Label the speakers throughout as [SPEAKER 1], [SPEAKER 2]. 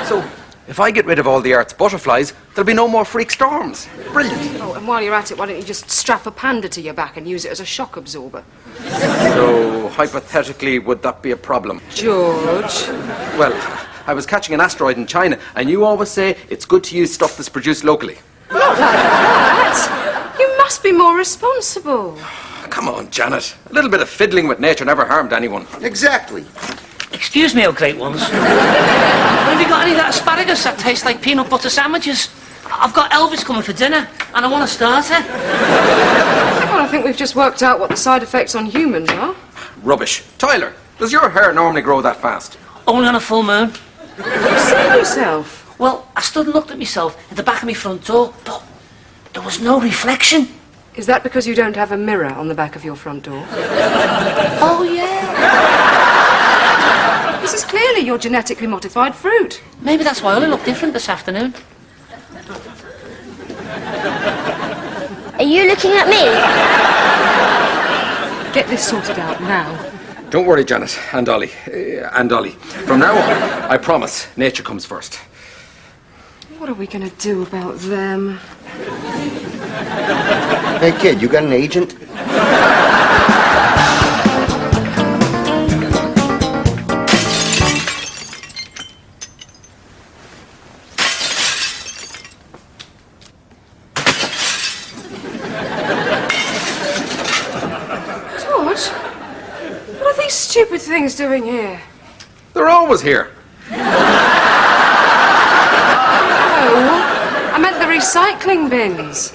[SPEAKER 1] So, if I get rid of all the Earth's butterflies, there'll be no more freak storms. Brilliant.
[SPEAKER 2] Oh, and while you're at it, why don't you just strap a panda to your back and use it as a shock absorber?
[SPEAKER 1] So, hypothetically, would that be a problem?
[SPEAKER 2] George.
[SPEAKER 1] Well, I was catching an asteroid in China, and you always say it's good to use stuff that's produced locally.
[SPEAKER 2] Not like that. You must be more responsible.
[SPEAKER 1] Come on, Janet. A little bit of fiddling with nature never harmed anyone.
[SPEAKER 3] Exactly.
[SPEAKER 4] Excuse me, oh great ones. Have you got any of that asparagus that tastes like peanut butter sandwiches? I've got Elvis coming for dinner, and I want a starter.
[SPEAKER 2] Well, I think we've just worked out what the side effects on humans are.
[SPEAKER 1] Rubbish. Tyler, does your hair normally grow that fast?
[SPEAKER 4] Only on a full moon.
[SPEAKER 2] You see yourself?
[SPEAKER 4] Well, I stood and looked at myself at the back of my front door, but there was no reflection.
[SPEAKER 2] Is that because you don't have a mirror on the back of your front door?
[SPEAKER 4] Oh, yeah.
[SPEAKER 2] This is clearly your genetically modified fruit.
[SPEAKER 4] Maybe that's why Ollie looked different this afternoon.
[SPEAKER 5] Are you looking at me?
[SPEAKER 2] Get this sorted out now.
[SPEAKER 1] Don't worry, Janet and Ollie. From now on, I promise, nature comes first.
[SPEAKER 2] What are we going to do about them?
[SPEAKER 3] Hey, kid, you got an agent?
[SPEAKER 2] George, what are these stupid things doing here?
[SPEAKER 1] They're always here.
[SPEAKER 2] I meant the recycling bins.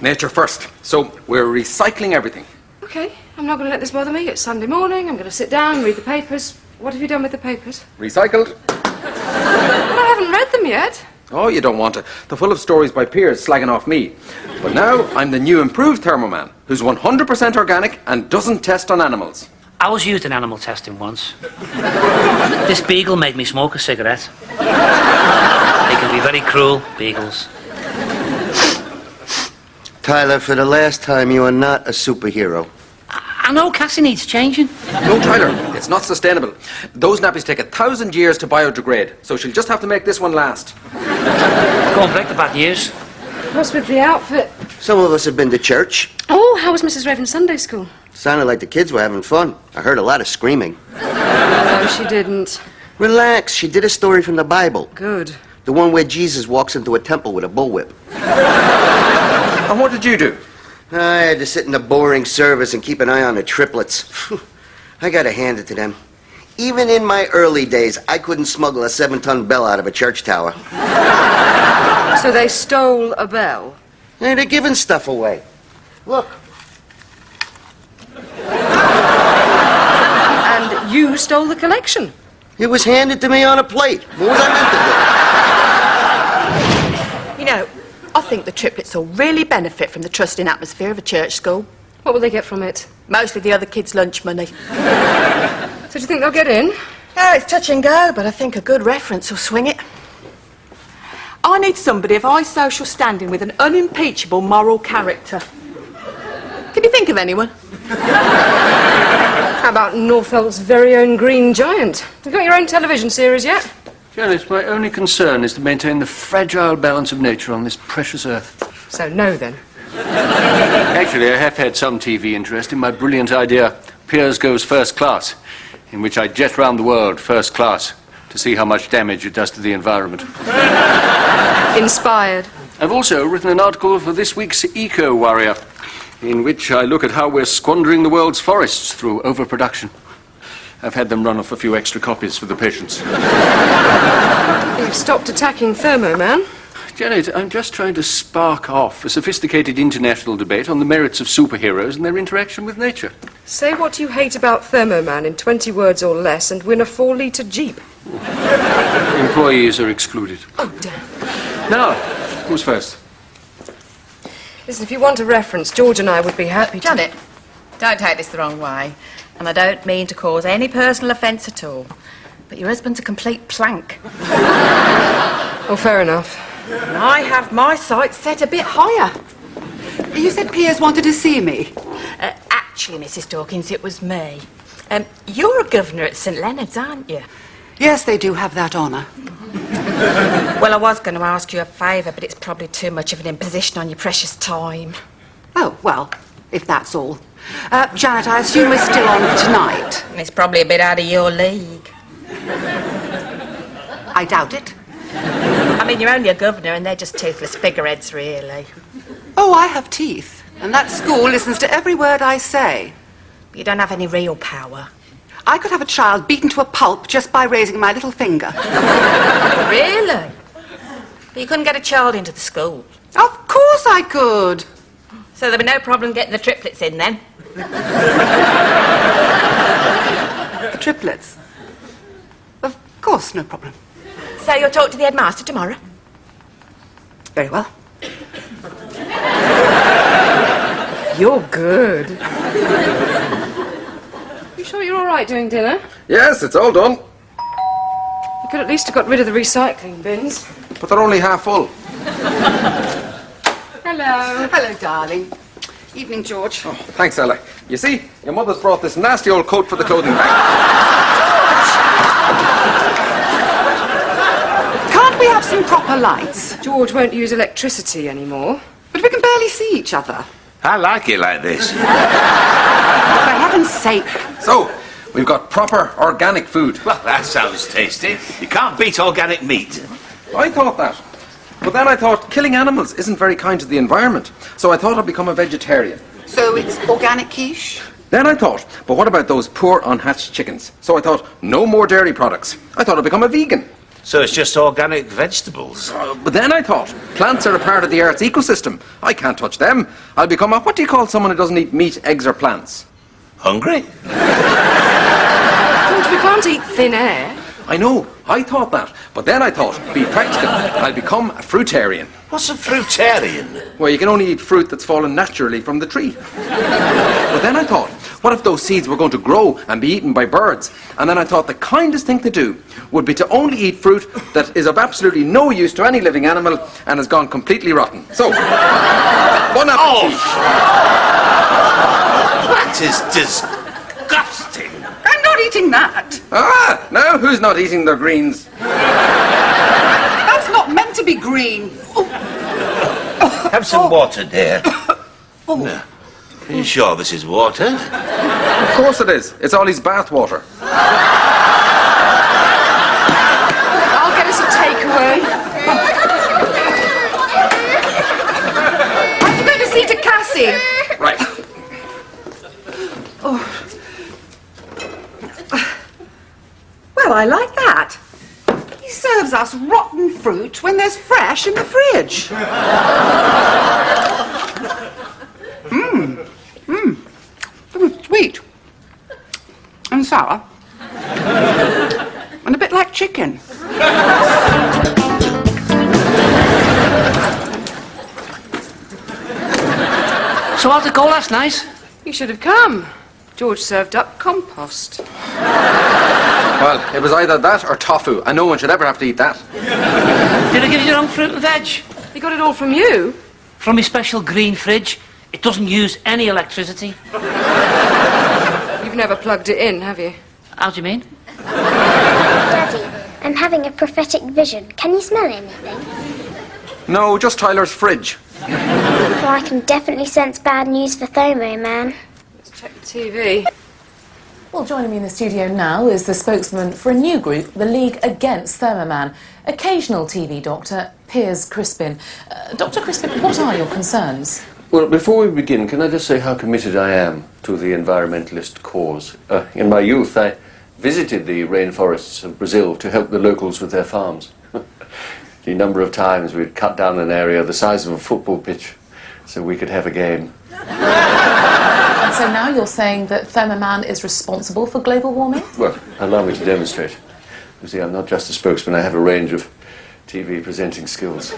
[SPEAKER 1] Nature first. So we're recycling everything.
[SPEAKER 2] Okay, I'm not going to let this bother me. It's Sunday morning. I'm going to sit down, read the papers. What have you done with the papers?
[SPEAKER 1] Recycled?
[SPEAKER 2] Well, I haven't read them yet.
[SPEAKER 1] Oh, you don't want to. They're full of stories by peers slagging off me. But now I'm the new improved Thermoman, who's 100% organic and doesn't test on animals.
[SPEAKER 4] I was used in animal testing once. This beagle made me smoke a cigarette. They can be very cruel, beagles.
[SPEAKER 3] Tyler, for the last time, you are not a superhero.
[SPEAKER 4] I know Cassie needs changing.
[SPEAKER 1] No, Tyler, it's not sustainable. Those nappies take 1,000 years to biodegrade, so she'll just have to make this one last.
[SPEAKER 4] Go and break the bad news.
[SPEAKER 2] What's with the outfit?
[SPEAKER 3] Some of us have been to church.
[SPEAKER 2] Oh, how was Mrs. Raven's Sunday school?
[SPEAKER 3] Sounded like the kids were having fun. I heard a lot of screaming.
[SPEAKER 2] No, she didn't.
[SPEAKER 3] Relax, she did a story from the Bible.
[SPEAKER 2] Good.
[SPEAKER 3] The one where Jesus walks into a temple with a bullwhip.
[SPEAKER 1] And what did you do?
[SPEAKER 3] I had to sit in the boring service and keep an eye on the triplets. I gotta hand it to them. Even in my early days, I couldn't smuggle a 7-ton bell out of a church tower.
[SPEAKER 2] So they stole a bell?
[SPEAKER 3] Hey, they're giving stuff away. Look.
[SPEAKER 2] And you stole the collection?
[SPEAKER 3] It was handed to me on a plate. What was I meant to do?
[SPEAKER 6] You know, I think the triplets will really benefit from the trusting atmosphere of a church school.
[SPEAKER 2] What will they get from it?
[SPEAKER 6] Mostly the other kids' lunch money.
[SPEAKER 2] So do you think they'll get in?
[SPEAKER 6] Oh, it's touch and go, but I think a good reference will swing it. I need somebody of high social standing with an unimpeachable moral character. Can you think of anyone?
[SPEAKER 2] How about Northold's very own Green Giant? Have you got your own television series yet?
[SPEAKER 7] Janet, my only concern is to maintain the fragile balance of nature on this precious earth.
[SPEAKER 2] So no, then.
[SPEAKER 7] Actually, I have had some TV interest in my brilliant idea, Piers Goes First Class, in which I jet round the world first class to see how much damage it does to the environment.
[SPEAKER 2] Inspired.
[SPEAKER 7] I've also written an article for this week's Eco Warrior, in which I look at how we're squandering the world's forests through overproduction. I've had them run off a few extra copies for the patients.
[SPEAKER 2] You've stopped attacking Thermoman.
[SPEAKER 7] Janet, I'm just trying to spark off a sophisticated international debate on the merits of superheroes and their interaction with nature.
[SPEAKER 2] Say what you hate about Thermoman in 20 words or less and win a 4-litre Jeep.
[SPEAKER 7] Employees are excluded.
[SPEAKER 2] Oh, damn.
[SPEAKER 7] Now, who's first?
[SPEAKER 2] Listen, if you want a reference, George and I would be happy to...
[SPEAKER 6] Janet, don't take this the wrong way. And I don't mean to cause any personal offence at all. But your husband's a complete plank.
[SPEAKER 2] Oh, fair enough.
[SPEAKER 6] And I have my sights set a bit higher.
[SPEAKER 8] You said Piers wanted to see me.
[SPEAKER 6] Actually, Mrs. Dawkins, it was me. You're a governor at St Leonard's, aren't you?
[SPEAKER 8] Yes, they do have that honour.
[SPEAKER 6] Well, I was going to ask you a favour, but it's probably too much of an imposition on your precious time.
[SPEAKER 8] Oh, well, if that's all. Janet, I assume we're still on for tonight.
[SPEAKER 6] It's probably a bit out of your league.
[SPEAKER 8] I doubt it.
[SPEAKER 6] I mean, you're only a governor and they're just toothless figureheads, really.
[SPEAKER 8] Oh, I have teeth. And that school listens to every word I say.
[SPEAKER 6] But you don't have any real power.
[SPEAKER 8] I could have a child beaten to a pulp just by raising my little finger.
[SPEAKER 6] Really? But you couldn't get a child into the school.
[SPEAKER 8] Of course I could.
[SPEAKER 6] So there'd be no problem getting the triplets in, then?
[SPEAKER 8] The triplets. Of course, no problem.
[SPEAKER 6] So you'll talk to the headmaster tomorrow?
[SPEAKER 8] Very well.
[SPEAKER 6] You're good.
[SPEAKER 2] You sure you're all right doing dinner?
[SPEAKER 1] Yes, it's all done.
[SPEAKER 2] You could at least have got rid of the recycling bins.
[SPEAKER 1] But they're only half full.
[SPEAKER 2] Hello.
[SPEAKER 8] Hello, darling. Evening, George.
[SPEAKER 1] Oh, thanks, Ella. You see, your mother's brought this nasty old coat for the clothing bag.
[SPEAKER 8] Can't we have some proper lights?
[SPEAKER 2] George won't use electricity anymore.
[SPEAKER 8] But we can barely see each other.
[SPEAKER 9] I like it like this.
[SPEAKER 8] For heaven's sake.
[SPEAKER 1] So, we've got proper organic food.
[SPEAKER 9] Well, that sounds tasty. You can't beat organic meat.
[SPEAKER 1] I thought that. But then I thought killing animals isn't very kind to the environment. So I thought I'd become a vegetarian.
[SPEAKER 8] So it's organic quiche?
[SPEAKER 1] Then I thought, but what about those poor unhatched chickens? So I thought, no more dairy products. I thought I'd become a vegan.
[SPEAKER 9] So it's just organic vegetables.
[SPEAKER 1] But then I thought, plants are a part of the Earth's ecosystem. I can't touch them. I'll become a, what do you call someone who doesn't eat meat, eggs or plants?
[SPEAKER 9] Hungry?
[SPEAKER 2] George, we can't eat thin air.
[SPEAKER 1] I know, I thought that. But then I thought, be practical, I'll become a fruitarian.
[SPEAKER 9] What's a fruitarian?
[SPEAKER 1] Where you can only eat fruit that's fallen naturally from the tree. But then I thought, what if those seeds were going to grow and be eaten by birds? And then I thought the kindest thing to do would be to only eat fruit that is of absolutely no use to any living animal and has gone completely rotten. So, bon appetit.
[SPEAKER 9] That is disgusting.
[SPEAKER 8] I'm not eating that.
[SPEAKER 1] Ah, now who's not eating their greens?
[SPEAKER 8] That's not meant to be green.
[SPEAKER 9] Have some water, dear. No. Are you sure this is water?
[SPEAKER 1] Of course it is. It's Ollie's bath water.
[SPEAKER 2] I'll get us a takeaway.
[SPEAKER 8] I'm going to see to Cassie.
[SPEAKER 1] Right.
[SPEAKER 8] Well, I like that. He serves us rotten fruit when there's fresh in the fridge. Sweet. And sour. And a bit like chicken.
[SPEAKER 4] So how'd it go last night?
[SPEAKER 2] You should have come. George served up compost.
[SPEAKER 1] Well, it was either that or tofu, and no one should ever have to eat that.
[SPEAKER 4] Did I give you your own fruit and veg?
[SPEAKER 2] He got it all from you.
[SPEAKER 4] From my special green fridge. It doesn't use any electricity.
[SPEAKER 2] You've never plugged it in, have you?
[SPEAKER 4] How do you mean?
[SPEAKER 5] Daddy, I'm having a prophetic vision. Can you smell anything?
[SPEAKER 1] No, just Tyler's fridge.
[SPEAKER 5] Well, I can definitely sense bad news for Thomo, man.
[SPEAKER 2] Let's check the TV.
[SPEAKER 10] Well, joining me in the studio now is the spokesman for a new group, the League Against Thermoman, occasional TV doctor Piers Crispin. Dr. Crispin, what are your concerns?
[SPEAKER 7] Well, before we begin, can I just say how committed I am to the environmentalist cause? In my youth, I visited the rainforests of Brazil to help the locals with their farms. The number of times we'd cut down an area the size of a football pitch so we could have a game.
[SPEAKER 10] And so now you're saying that Thermoman is responsible for global warming?
[SPEAKER 7] Well, allow me to demonstrate. You see, I'm not just a spokesman, I have a range of TV presenting skills.